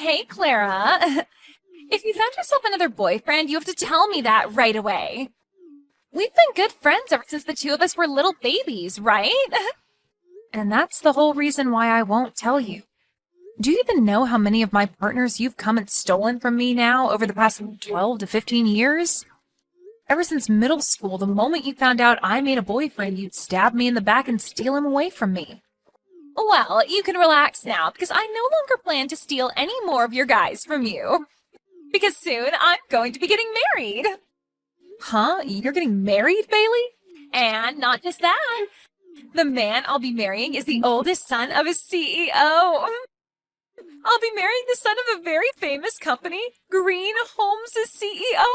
Hey, Clara. If you found yourself another boyfriend, you have to tell me that right away. We've been good friends ever since the two of us were little babies, right? And that's the whole reason why I won't tell you. Do you even know how many of my partners you've come and stolen from me now over the past 12 to 15 years? Ever since middle school, the moment you found out I made a boyfriend, you'd stab me in the back and steal him away from me. Well, you can relax now, because I no longer plan to steal any more of your guys from you. Because soon I'm going to be getting married. Huh? You're getting married, Bailey? And not just that. The man I'll be marrying is the oldest son of a CEO. I'll be marrying the son of a very famous company, Green Homes' CEO.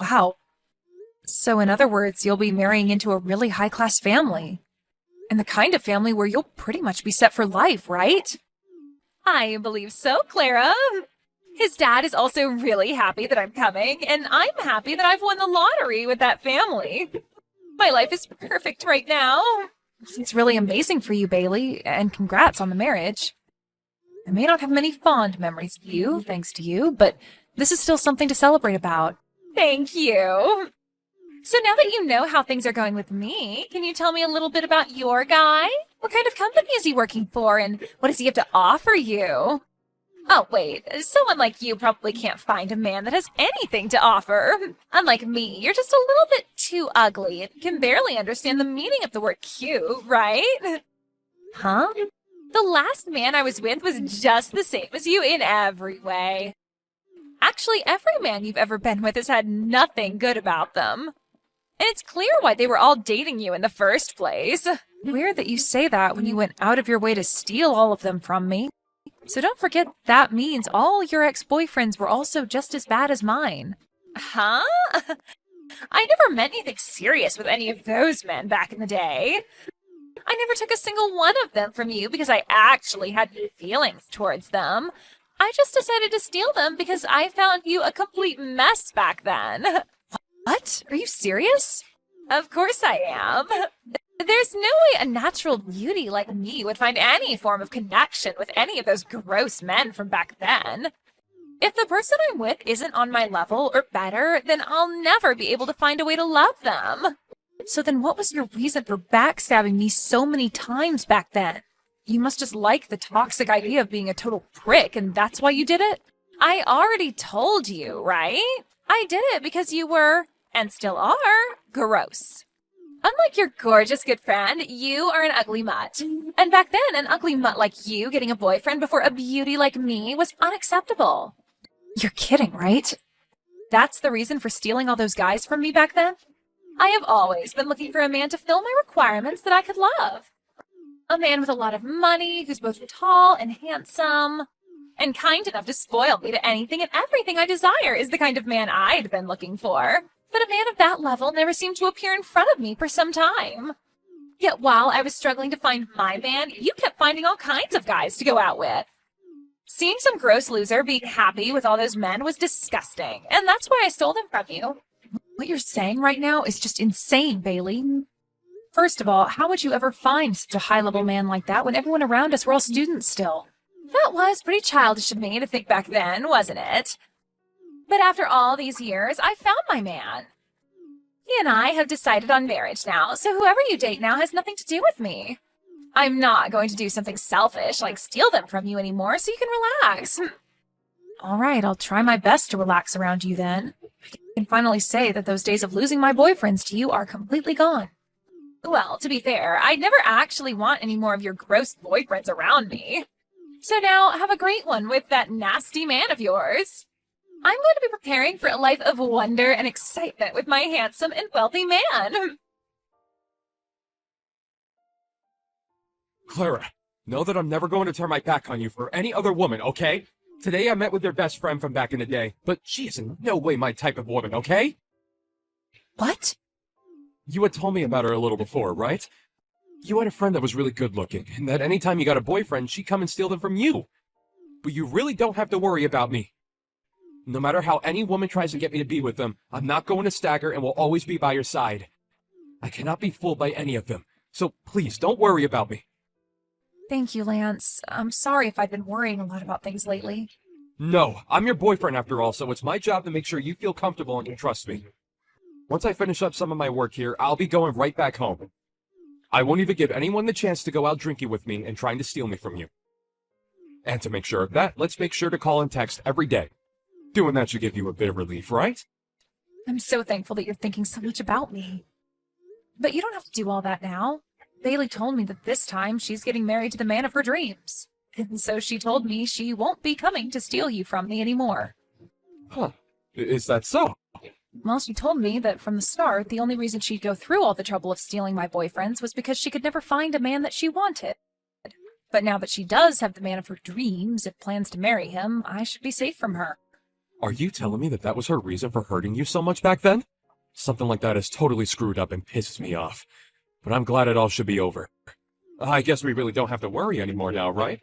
Wow. So in other words, you'll be marrying into a really high-class family. And the kind of family where you'll pretty much be set for life, right? I believe so, Clara. His dad is also really happy that I'm coming, and I'm happy that I've won the lottery with that family. My life is perfect right now. It's really amazing for you, Bailey, and congrats on the marriage. I may not have many fond memories of you, thanks to you, but this is still something to celebrate about. Thank you. So now that you know how things are going with me, can you tell me a little bit about your guy? What kind of company is he working for, and what does he have to offer you? Oh, wait, someone like you probably can't find a man that has anything to offer. Unlike me, you're just a little bit too ugly and can barely understand the meaning of the word cute, right? Huh? The last man I was with was just the same as you in every way. Actually, every man you've ever been with has had nothing good about them. And it's clear why they were all dating you in the first place. Weird that you say that when you went out of your way to steal all of them from me. So don't forget that means all your ex-boyfriends were also just as bad as mine. Huh? I never meant anything serious with any of those men back in the day. I never took a single one of them from you because I actually had feelings towards them. I just decided to steal them because I found you a complete mess back then. What? Are you serious? Of course I am. There's no way a natural beauty like me would find any form of connection with any of those gross men from back then. If the person I'm with isn't on my level or better, then I'll never be able to find a way to love them. So then what was your reason for backstabbing me so many times back then? You must just like the toxic idea of being a total prick, and that's why you did it? I already told you, right? I did it because you were, and still are, gross. Unlike your gorgeous good friend, you are an ugly mutt. And back then, an ugly mutt like you getting a boyfriend before a beauty like me was unacceptable. You're kidding, right? That's the reason for stealing all those guys from me back then? I have always been looking for a man to fill my requirements that I could love. A man with a lot of money, who's both tall and handsome, and kind enough to spoil me to anything and everything I desire is the kind of man I'd been looking for. But a man of that level never seemed to appear in front of me for some time. Yet while I was struggling to find my man, you kept finding all kinds of guys to go out with. Seeing some gross loser being happy with all those men was disgusting, and that's why I stole them from you. What you're saying right now is just insane, Bailey. First of all, how would you ever find such a high-level man like that when everyone around us were all students still? That was pretty childish of me to think back then, wasn't it? But after all these years, I found my man. He and I have decided on marriage now, so whoever you date now has nothing to do with me. I'm not going to do something selfish like steal them from you anymore, so you can relax. All right, I'll try my best to relax around you then. I can finally say that those days of losing my boyfriends to you are completely gone. Well, to be fair, I'd never actually want any more of your gross boyfriends around me. So now, have a great one with that nasty man of yours. I'm going to be preparing for a life of wonder and excitement with my handsome and wealthy man. Clara, know that I'm never going to turn my back on you for any other woman, okay? Today I met with their best friend from back in the day, but she is in no way my type of woman, okay? What? You had told me about her a little before, right? You had a friend that was really good looking, and that anytime you got a boyfriend, she'd come and steal them from you. But you really don't have to worry about me. No matter how any woman tries to get me to be with them, I'm not going to stagger and will always be by your side. I cannot be fooled by any of them, so please don't worry about me. Thank you, Lance. I'm sorry if I've been worrying a lot about things lately. No, I'm your boyfriend after all, so it's my job to make sure you feel comfortable and can trust me. Once I finish up some of my work here, I'll be going right back home. I won't even give anyone the chance to go out drinking with me and trying to steal me from you. And to make sure of that, let's make sure to call and text every day. Doing that should give you a bit of relief, right? I'm so thankful that you're thinking so much about me. But you don't have to do all that now. Bailey told me that this time she's getting married to the man of her dreams. And so she told me she won't be coming to steal you from me anymore. Huh. Is that so? Well, she told me that from the start, the only reason she'd go through all the trouble of stealing my boyfriends was because she could never find a man that she wanted. But now that she does have the man of her dreams and plans to marry him, I should be safe from her. Are you telling me that that was her reason for hurting you so much back then? Something like that is totally screwed up and pisses me off. But I'm glad it all should be over. I guess we really don't have to worry anymore now, right?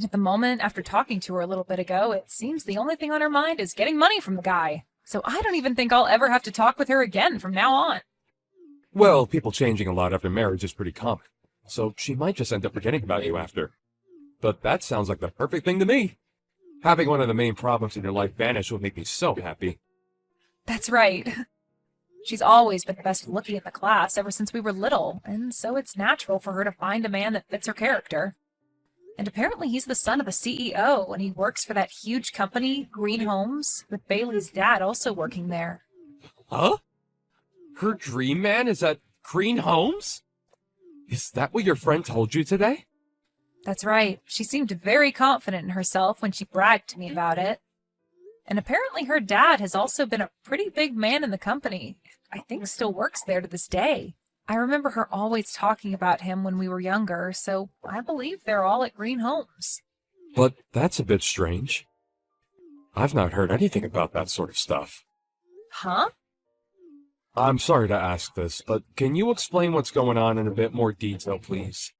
At the moment, after talking to her a little bit ago, it seems the only thing on her mind is getting money from the guy. So I don't even think I'll ever have to talk with her again from now on. Well, people changing a lot after marriage is pretty common. So she might just end up forgetting about you after. But that sounds like the perfect thing to me. Having one of the main problems in your life vanish would make me so happy. That's right. She's always been the best looking in the class ever since we were little, and so it's natural for her to find a man that fits her character. And apparently he's the son of a CEO, and he works for that huge company, Green Homes, with Bailey's dad also working there. Huh? Her dream man is at Green Homes? Is that what your friend told you today? That's right. She seemed very confident in herself when she bragged to me about it. And apparently her dad has also been a pretty big man in the company. I think still works there to this day. I remember her always talking about him when we were younger, so I believe they're all at Green Homes. But that's a bit strange. I've not heard anything about that sort of stuff. Huh? I'm sorry to ask this, but can you explain what's going on in a bit more detail, please?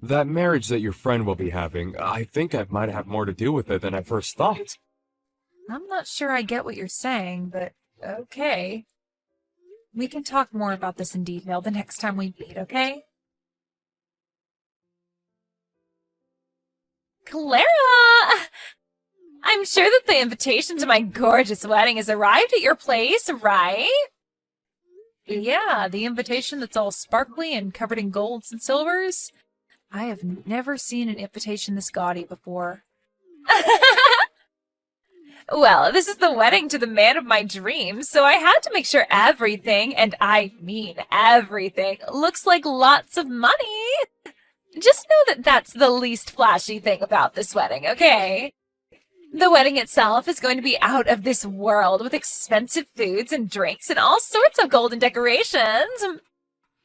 That marriage that your friend will be having, I think it might have more to do with it than I first thought. I'm not sure I get what you're saying, but okay. We can talk more about this in detail the next time we meet, okay? Clara! I'm sure that the invitation to my gorgeous wedding has arrived at your place, right? Yeah, the invitation that's all sparkly and covered in golds and silvers. I have never seen an invitation this gaudy before. Well, this is the wedding to the man of my dreams, so I had to make sure everything, and I mean everything, looks like lots of money. Just know that that's the least flashy thing about this wedding, okay? The wedding itself is going to be out of this world with expensive foods and drinks and all sorts of golden decorations.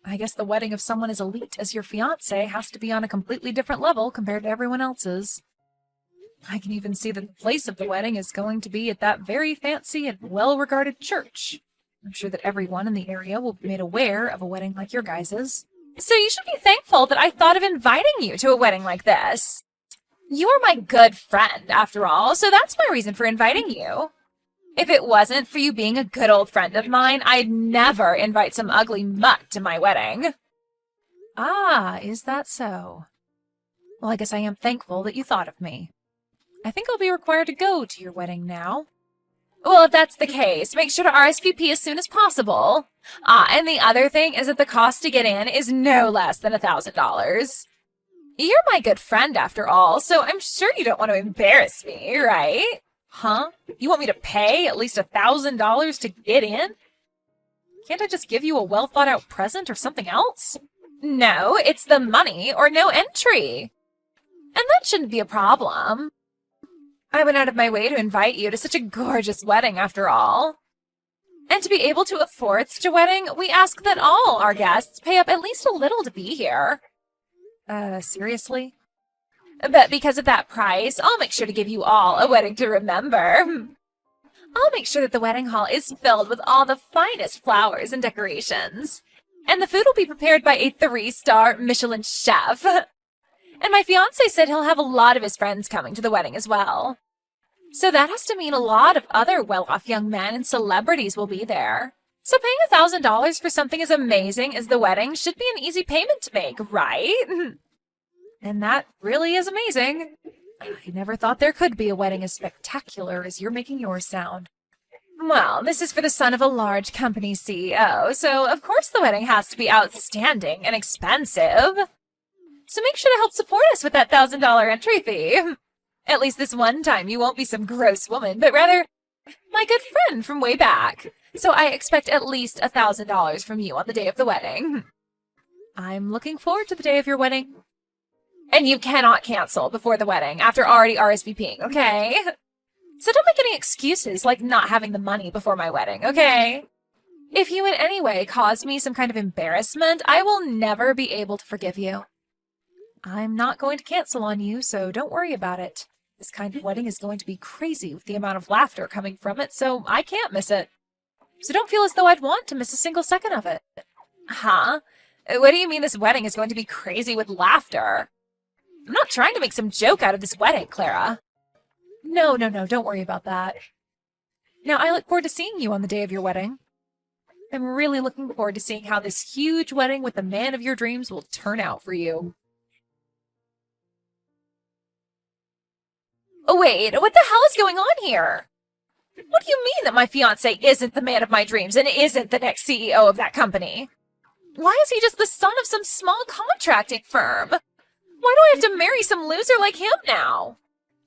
I guess the wedding of someone as elite as your fiancé has to be on a completely different level compared to everyone else's. I can even see that the place of the wedding is going to be at that very fancy and well-regarded church. I'm sure that everyone in the area will be made aware of a wedding like your guys's. So you should be thankful that I thought of inviting you to a wedding like this. You are my good friend, after all, so that's my reason for inviting you. If it wasn't for you being a good old friend of mine, I'd never invite some ugly mutt to my wedding. Ah, is that so? Well, I guess I am thankful that you thought of me. I think I'll be required to go to your wedding now. Well, if that's the case, make sure to RSVP as soon as possible. And the other thing is that the cost to get in is no less than $1,000. You're my good friend, after all, so I'm sure you don't want to embarrass me, right? Huh? You want me to pay at least $1,000 to get in? Can't I just give you a well-thought-out present or something else? No, it's the money or no entry. And that shouldn't be a problem. I went out of my way to invite you to such a gorgeous wedding, after all. And to be able to afford such a wedding, we ask that all our guests pay up at least a little to be here. Seriously? But because of that price, I'll make sure to give you all a wedding to remember. I'll make sure that the wedding hall is filled with all the finest flowers and decorations. And the food will be prepared by a 3-star Michelin chef. And my fiancé said he'll have a lot of his friends coming to the wedding as well. So that has to mean a lot of other well-off young men and celebrities will be there. So paying $1,000 for something as amazing as the wedding should be an easy payment to make, right? And that really is amazing. I never thought there could be a wedding as spectacular as you're making yours sound. Well, this is for the son of a large company CEO, so of course the wedding has to be outstanding and expensive. So make sure to help support us with that $1,000 entry fee. At least this one time you won't be some gross woman, but rather my good friend from way back. So I expect at least $1,000 from you on the day of the wedding. I'm looking forward to the day of your wedding. And you cannot cancel before the wedding after already RSVPing, okay? So don't make any excuses like not having the money before my wedding, okay? If you in any way cause me some kind of embarrassment, I will never be able to forgive you. I'm not going to cancel on you, so don't worry about it. This kind of wedding is going to be crazy with the amount of laughter coming from it, so I can't miss it. So don't feel as though I'd want to miss a single second of it. Huh? What do you mean this wedding is going to be crazy with laughter? I'm not trying to make some joke out of this wedding, Clara. No, don't worry about that. Now, I look forward to seeing you on the day of your wedding. I'm really looking forward to seeing how this huge wedding with the man of your dreams will turn out for you. Oh, wait, what the hell is going on here? What do you mean that my fiancé isn't the man of my dreams and isn't the next CEO of that company? Why is he just the son of some small contracting firm? Why do I have to marry some loser like him now?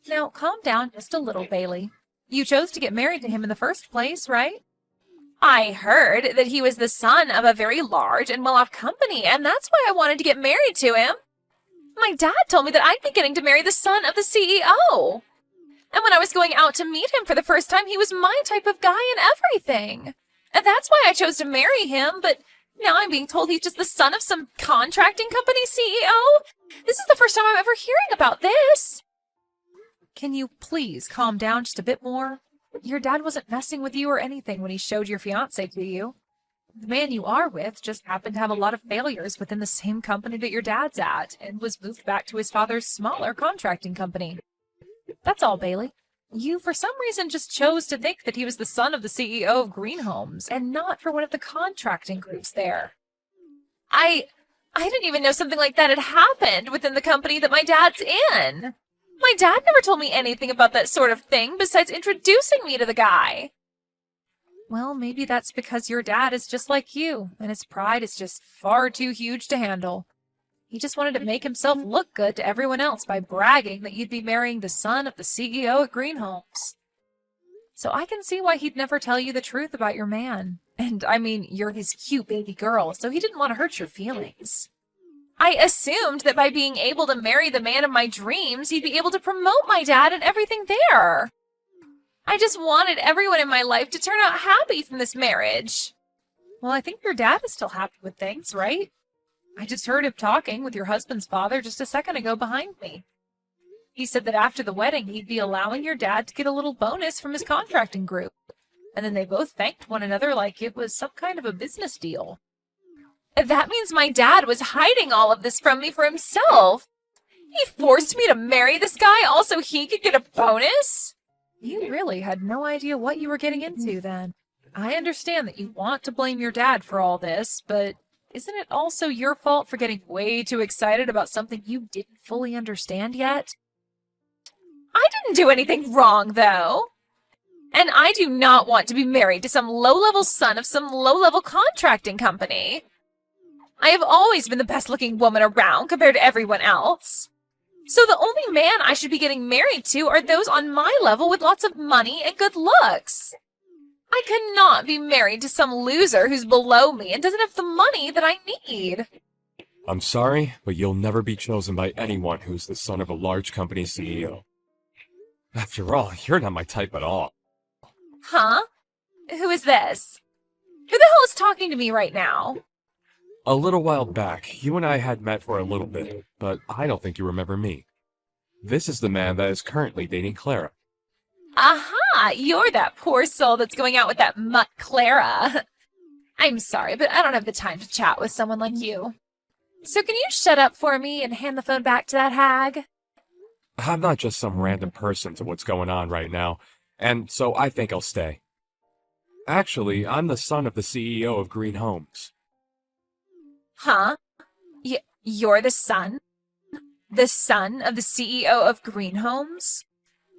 Now, calm down just a little, Bailey. You chose to get married to him in the first place, right? I heard that he was the son of a very large and well-off company, and that's why I wanted to get married to him. My dad told me that I'd be getting to marry the son of the CEO. And when I was going out to meet him for the first time, he was my type of guy and everything. And that's why I chose to marry him, but now I'm being told he's just the son of some contracting company CEO? This is the first time I'm ever hearing about this. Can you please calm down just a bit more? Your dad wasn't messing with you or anything when he showed your fiancé to you. The man you are with just happened to have a lot of failures within the same company that your dad's at and was moved back to his father's smaller contracting company. That's all, Bailey. You, for some reason, just chose to think that he was the son of the CEO of Green Homes and not for one of the contracting groups there. I didn't even know something like that had happened within the company that my dad's in. My dad never told me anything about that sort of thing besides introducing me to the guy. Well, maybe that's because your dad is just like you, and his pride is just far too huge to handle. He just wanted to make himself look good to everyone else by bragging that you'd be marrying the son of the CEO at Green Homes. So I can see why he'd never tell you the truth about your man. And I mean, you're his cute baby girl, so he didn't want to hurt your feelings. I assumed that by being able to marry the man of my dreams, he'd be able to promote my dad and everything there. I just wanted everyone in my life to turn out happy from this marriage. Well, I think your dad is still happy with things, right? I just heard him talking with your husband's father just a second ago behind me. He said that after the wedding, he'd be allowing your dad to get a little bonus from his contracting group. And then they both thanked one another like it was some kind of a business deal. That means my dad was hiding all of this from me for himself. He forced me to marry this guy all so he could get a bonus? You really had no idea what you were getting into then. I understand that you want to blame your dad for all this, but isn't it also your fault for getting way too excited about something you didn't fully understand yet? I didn't do anything wrong, though. And I do not want to be married to some low-level son of some low-level contracting company. I have always been the best-looking woman around compared to everyone else. So the only man I should be getting married to are those on my level with lots of money and good looks. I could not be married to some loser who's below me and doesn't have the money that I need. I'm sorry, but you'll never be chosen by anyone who's the son of a large company CEO. After all, you're not my type at all. Huh? Who is this? Who the hell is talking to me right now? A little while back, you and I had met for a little bit, but I don't think you remember me. This is the man that is currently dating Clara. Aha! You're that poor soul that's going out with that mutt Clara. I'm sorry, but I don't have the time to chat with someone like you. So can you shut up for me and hand the phone back to that hag? I'm not just some random person to what's going on right now, and so I think I'll stay. Actually, I'm the son of the CEO of Green Homes. Huh? You're the son? The son of the CEO of Green Homes?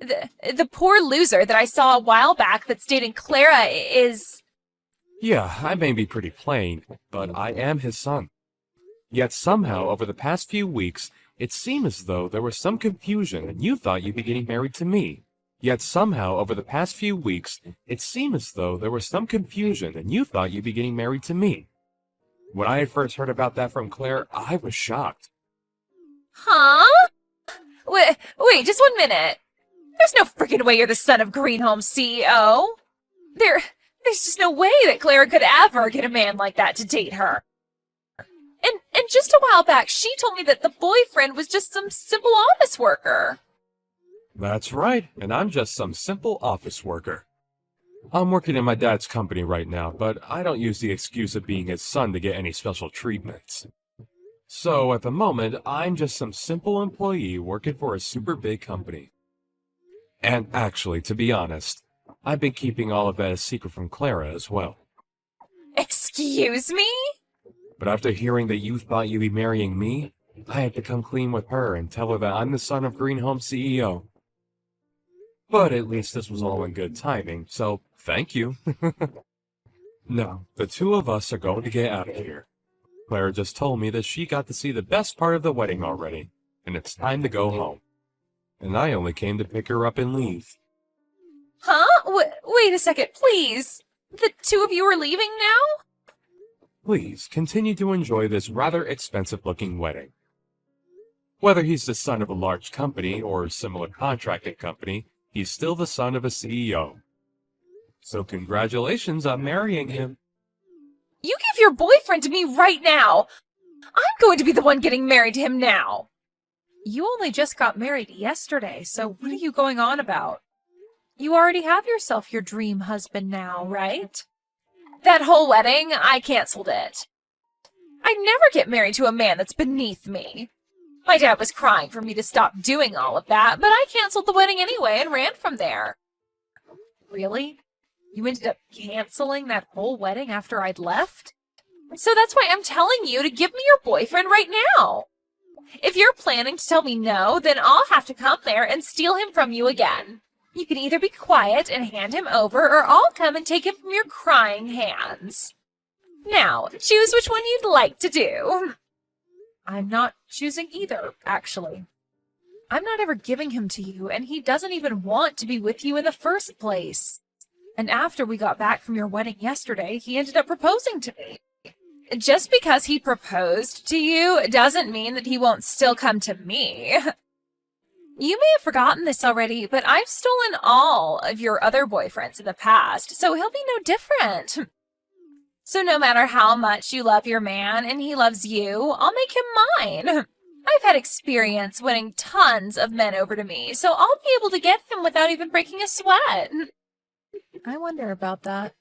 The poor loser that I saw a while back that's dating Clara is... Yeah, I may be pretty plain, but I am his son. Yet somehow, over the past few weeks, it seemed as though there was some confusion and you thought you'd be getting married to me. Yet somehow, over the past few weeks, it seemed as though there was some confusion and you thought you'd be getting married to me. When I had first heard about that from Claire, I was shocked. Huh? Wait, just 1 minute. There's no freaking way you're the son of Green Homes CEO. There's just no way that Clara could ever get a man like that to date her. And just a while back, she told me that the boyfriend was just some simple office worker. That's right, and I'm just some simple office worker. I'm working in my dad's company right now, but I don't use the excuse of being his son to get any special treatments. So, at the moment, I'm just some simple employee working for a super big company. And actually, to be honest, I've been keeping all of that a secret from Clara as well. Excuse me? But after hearing that you thought you'd be marrying me, I had to come clean with her and tell her that I'm the son of Green Home CEO. But at least this was all in good timing, so thank you. No, the two of us are going to get out of here. Clara just told me that she got to see the best part of the wedding already, and it's time to go home. And I only came to pick her up and leave. Huh? Wait a second, please. The two of you are leaving now? Please, continue to enjoy this rather expensive-looking wedding. Whether he's the son of a large company or a similar contracting company, he's still the son of a CEO. So congratulations on marrying him. You give your boyfriend to me right now. I'm going to be the one getting married to him now. You only just got married yesterday, so what are you going on about? You already have yourself your dream husband now, right? That whole wedding, I canceled it. I'd never get married to a man that's beneath me. My dad was crying for me to stop doing all of that, but I canceled the wedding anyway and ran from there. Really? You ended up canceling that whole wedding after I'd left? So that's why I'm telling you to give me your boyfriend right now. If you're planning to tell me no, then I'll have to come there and steal him from you again. You can either be quiet and hand him over, or I'll come and take him from your crying hands. Now, choose which one you'd like to do. I'm not choosing either, actually. I'm not ever giving him to you, and he doesn't even want to be with you in the first place. And after we got back from your wedding yesterday, he ended up proposing to me. Just because he proposed to you doesn't mean that he won't still come to me. You may have forgotten this already, but I've stolen all of your other boyfriends in the past, so he'll be no different. So no matter how much you love your man and he loves you, I'll make him mine. I've had experience winning tons of men over to me, so I'll be able to get him without even breaking a sweat. I wonder about that.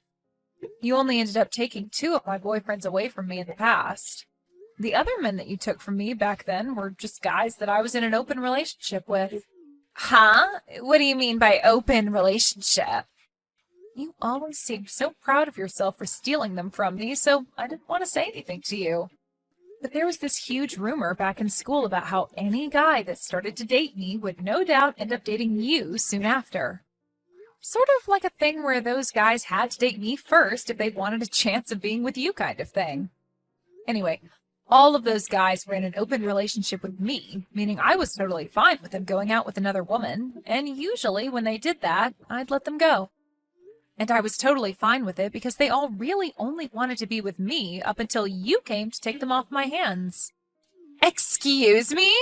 You only ended up taking 2 of my boyfriends away from me in the past. The other men that you took from me back then were just guys that I was in an open relationship with. Huh? What do you mean by open relationship? You always seemed so proud of yourself for stealing them from me, so I didn't want to say anything to you. But there was this huge rumor back in school about how any guy that started to date me would no doubt end up dating you soon after. Sort of like a thing where those guys had to date me first if they wanted a chance of being with you kind of thing. Anyway, all of those guys were in an open relationship with me, meaning I was totally fine with them going out with another woman, and usually when they did that, I'd let them go. And I was totally fine with it because they all really only wanted to be with me up until you came to take them off my hands. Excuse me?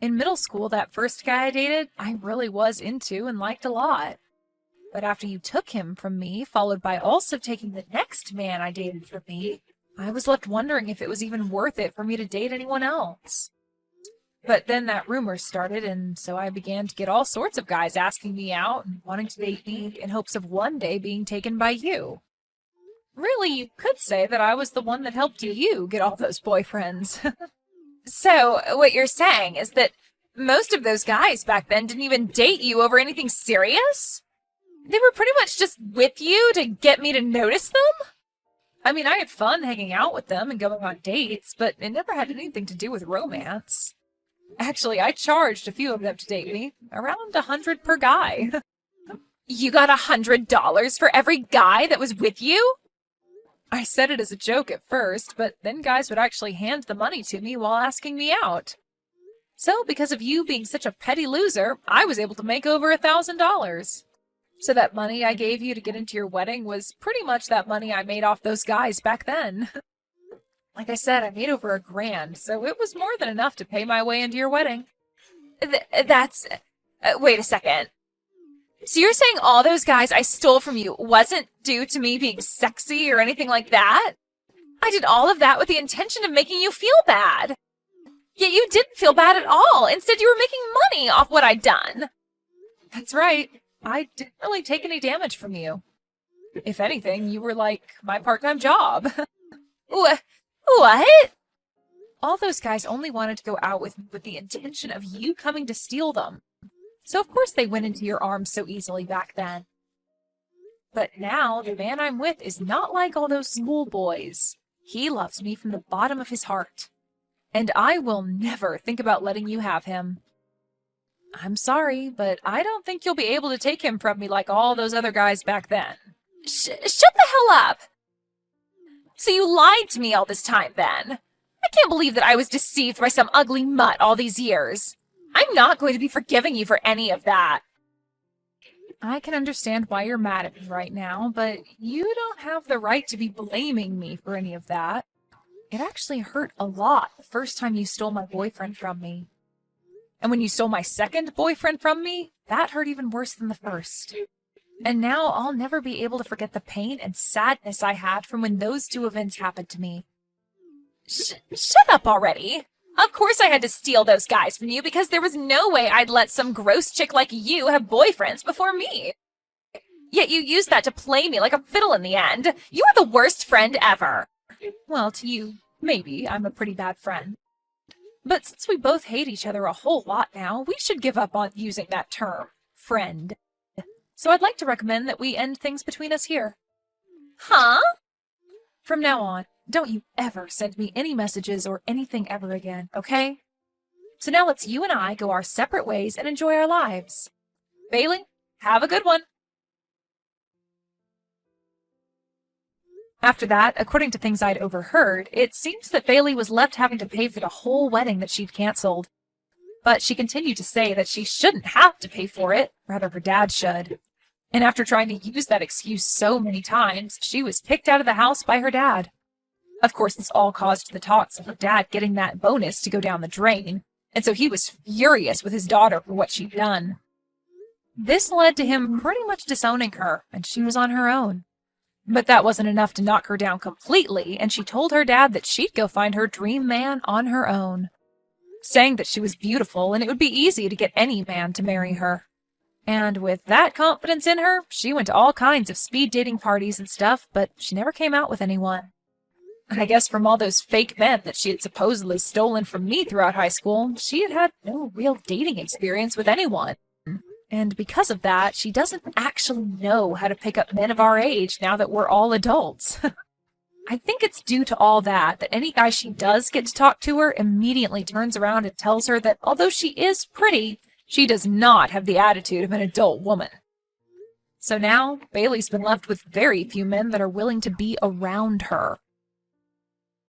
In middle school, that first guy I dated, I really was into and liked a lot. But after you took him from me, followed by also taking the next man I dated from me, I was left wondering if it was even worth it for me to date anyone else. But then that rumor started, and so I began to get all sorts of guys asking me out and wanting to date me in hopes of one day being taken by you. Really, you could say that I was the one that helped you get all those boyfriends. So, what you're saying is that most of those guys back then didn't even date you over anything serious? They were pretty much just with you to get me to notice them? I mean, I had fun hanging out with them and going on dates, but it never had anything to do with romance. Actually, I charged a few of them to date me, around 100 per guy. You got $100 for every guy that was with you? I said it as a joke at first, but then guys would actually hand the money to me while asking me out. So, because of you being such a petty loser, I was able to make over $1,000. So that money I gave you to get into your wedding was pretty much that money I made off those guys back then. Like I said, I made over $1,000, so it was more than enough to pay my way into your wedding. Wait a second. So you're saying all those guys I stole from you wasn't due to me being sexy or anything like that? I did all of that with the intention of making you feel bad. Yet you didn't feel bad at all. Instead, you were making money off what I'd done. That's right. I didn't really take any damage from you. If anything, you were like my part-time job. What? All those guys only wanted to go out with me with the intention of you coming to steal them. So of course they went into your arms so easily back then. But now, the man I'm with is not like all those schoolboys. He loves me from the bottom of his heart. And I will never think about letting you have him. I'm sorry, but I don't think you'll be able to take him from me like all those other guys back then. Shut the hell up! So you lied to me all this time, then? I can't believe that I was deceived by some ugly mutt all these years. I'm not going to be forgiving you for any of that. I can understand why you're mad at me right now, but you don't have the right to be blaming me for any of that. It actually hurt a lot the first time you stole my boyfriend from me. And when you stole my second boyfriend from me, that hurt even worse than the first. And now I'll never be able to forget the pain and sadness I had from when those two events happened to me. Shut up already! Of course I had to steal those guys from you because there was no way I'd let some gross chick like you have boyfriends before me. Yet you used that to play me like a fiddle in the end. You are the worst friend ever. Well, to you, maybe I'm a pretty bad friend. But since we both hate each other a whole lot now, we should give up on using that term, friend. So I'd like to recommend that we end things between us here. Huh? From now on, don't you ever send me any messages or anything ever again, okay? So now let's you and I go our separate ways and enjoy our lives. Bailey, have a good one. After that, according to things I'd overheard, it seems that Bailey was left having to pay for the whole wedding that she'd canceled. But she continued to say that she shouldn't have to pay for it, rather her dad should. And after trying to use that excuse so many times, she was kicked out of the house by her dad. Of course, this all caused the talks of her dad getting that bonus to go down the drain, and so he was furious with his daughter for what she'd done. This led to him pretty much disowning her, and she was on her own. But that wasn't enough to knock her down completely, and she told her dad that she'd go find her dream man on her own, saying that she was beautiful and it would be easy to get any man to marry her. And with that confidence in her, she went to all kinds of speed dating parties and stuff, but she never came out with anyone. I guess from all those fake men that she had supposedly stolen from me throughout high school, she had had no real dating experience with anyone. And because of that, she doesn't actually know how to pick up men of our age now that we're all adults. I think it's due to all that any guy she does get to talk to her immediately turns around and tells her that although she is pretty, she does not have the attitude of an adult woman. So now, Bailey's been left with very few men that are willing to be around her.